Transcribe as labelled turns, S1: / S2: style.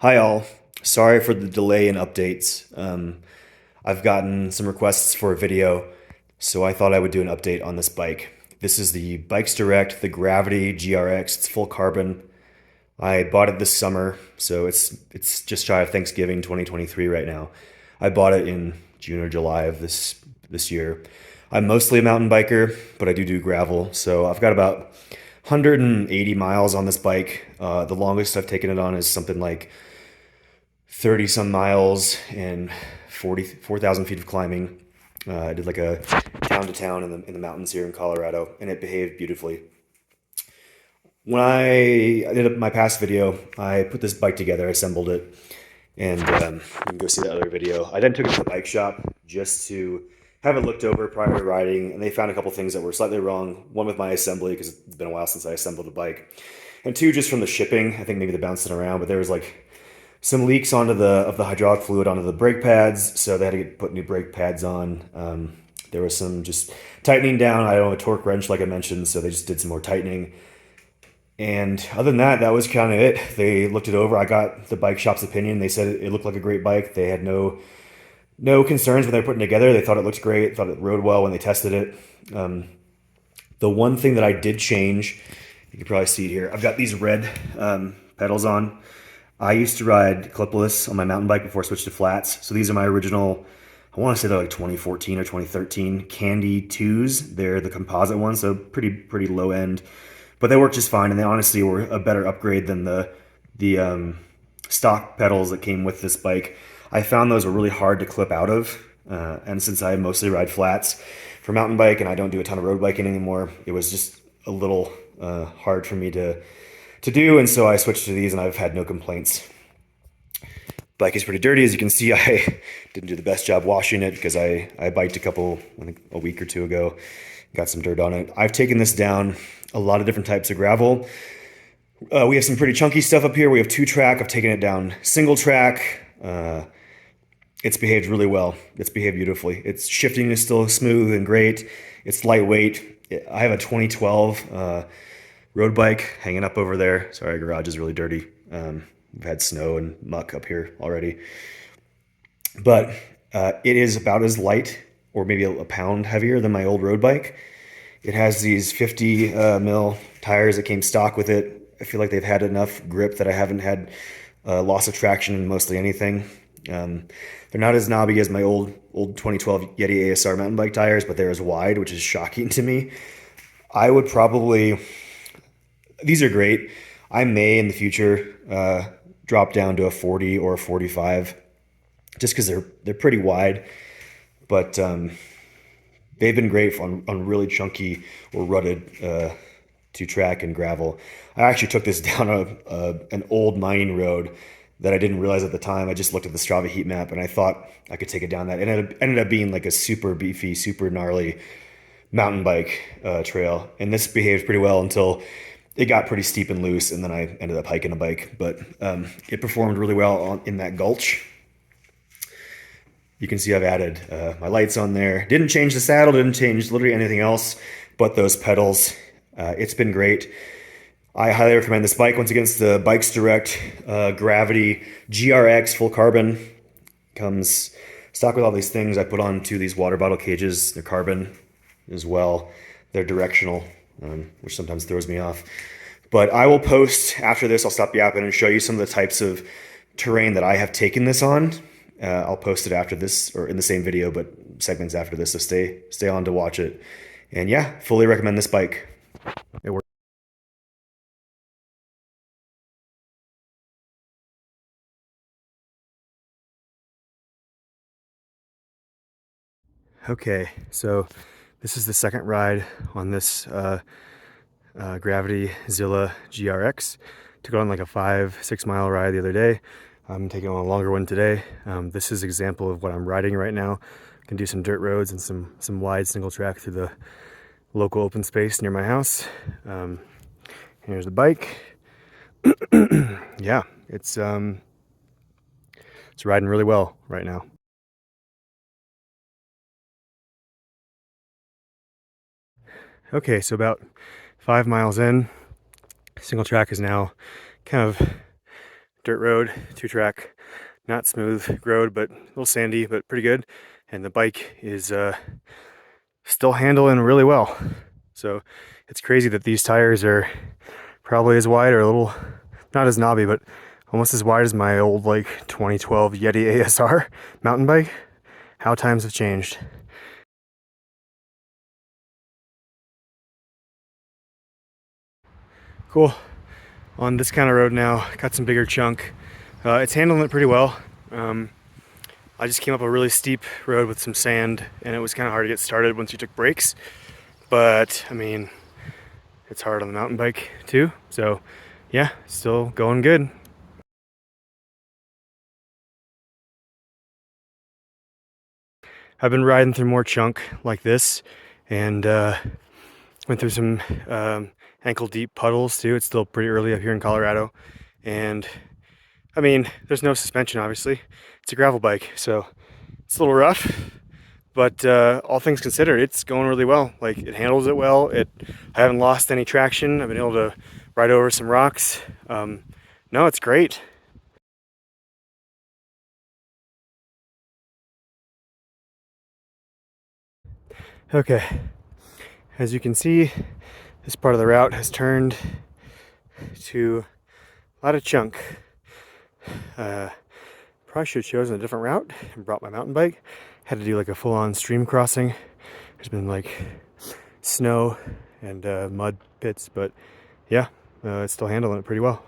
S1: Hi all. Sorry for the delay in updates. I've gotten some requests for a video, so I thought I would do an update on this bike. This is the Bikes Direct, the Gravity GRX. It's full carbon. I bought it this summer, so it's just shy of Thanksgiving 2023 right now. I bought it in June or July of this year. I'm mostly a mountain biker, but I do gravel. So I've got about 180 miles on this bike. The longest I've taken it on is something like 30 some miles and 4,000 feet of climbing. I did like a town to town in the mountains here in Colorado, and it behaved beautifully. When I did my past video, I put this bike together, assembled it, and you can go see that other video. I then took it to the bike shop just to have it looked over prior to riding, and they found a couple things that were slightly wrong. One with my assembly, because it's been a while since I assembled a bike, and two just from the shipping. I think maybe the bouncing around, but there was like some leaks onto the hydraulic fluid onto the brake pads, so they had to put new brake pads on. There was some just tightening down. I don't have a torque wrench like I mentioned, so they just did some more tightening. And other than that, that was kind of it. They looked it over. I got the bike shop's opinion. They said it looked like a great bike. They had no concerns when they were putting it together. They thought it looked great. Thought it rode well when they tested it. The one thing that I did change, you can probably see it here. I've got these red pedals on. I used to ride clipless on my mountain bike before I switched to flats. So these are my original, I want to say they're like 2014 or 2013 Candy 2s. They're the composite ones, so pretty low end. But they work just fine, and they honestly were a better upgrade than the stock pedals that came with this bike. I found those were really hard to clip out of, and since I mostly ride flats for mountain bike and I don't do a ton of road biking anymore, it was just a little hard for me to do, and so I switched to these, and I've had no complaints. Bike is pretty dirty, as you can see. I didn't do the best job washing it because I biked I think a week or two ago, got some dirt on it. I've taken this down a lot of different types of gravel. We have some pretty chunky stuff up here. We have 2-track. I've taken it down single track. It's behaved really well. It's behaved beautifully. Its shifting is still smooth and great. It's lightweight. I have a 2012 road bike hanging up over there. Sorry, our garage is really dirty. We've had snow and muck up here already. But it is about as light, or maybe a pound heavier than my old road bike. It has these 50 mil tires that came stock with it. I feel like they've had enough grip that I haven't had loss of traction in mostly anything. They're not as knobby as my old 2012 Yeti ASR mountain bike tires, but they're as wide, which is shocking to me. I would probably, these are great. I may in the future drop down to a 40 or a 45, just because they're pretty wide, but they've been great on really chunky or rutted 2-track and gravel. I actually took this down an old mining road that I didn't realize at the time. I just looked at the Strava heat map and I thought I could take it down that. And it ended up being like a super beefy, super gnarly mountain bike trail. And this behaved pretty well until it got pretty steep and loose, and then I ended up hiking a bike. But it performed really well in that gulch. You can see I've added my lights on there. Didn't change the saddle, didn't change literally anything else but those pedals. It's been great. I highly recommend this bike. Once again, it's the Bikes Direct Gravity GRX full carbon. Comes stock with all these things. I put onto these water bottle cages. They're carbon as well. They're directional, which sometimes throws me off. But I will post after this. I'll stop yapping and show you some of the types of terrain that I have taken this on. I'll post it after this, or in the same video, but segments after this. So stay on to watch it. And yeah, fully recommend this bike. It works. Okay, so this is the second ride on this Gravity Zilla GRX. Took it on like a 5-6 mile ride the other day. I'm taking on a longer one today. This is an example of what I'm riding right now. I can do some dirt roads and some wide single track through the local open space near my house. Here's the bike. Yeah, it's riding really well right now. Okay, so about 5 miles in, single track is now kind of
S2: dirt road, 2-track, not smooth road, but a little sandy, but pretty good. And the bike is still handling really well. So it's crazy that these tires are probably as wide or a little, not as knobby, but almost as wide as my old like 2012 Yeti ASR mountain bike. How times have changed. Cool. On this kind of road now, got some bigger chunk. It's handling it pretty well. I just came up a really steep road with some sand, and it was kind of hard to get started once you took brakes. But I mean, it's hard on the mountain bike too. So yeah, still going good. I've been riding through more chunk like this, and went through some ankle deep puddles too. It's still pretty early up here in Colorado, and I mean, there's no suspension obviously. It's a gravel bike, so it's a little rough, but all things considered, it's going really well. Like, it handles it well. I haven't lost any traction. I've been able to ride over some rocks. No, it's great. Okay, as you can see, this part of the route has turned to a lot of chunk. Probably should have chosen a different route and brought my mountain bike. Had to do like a full-on stream crossing. There's been like snow and mud pits, but yeah, it's still handling it pretty well.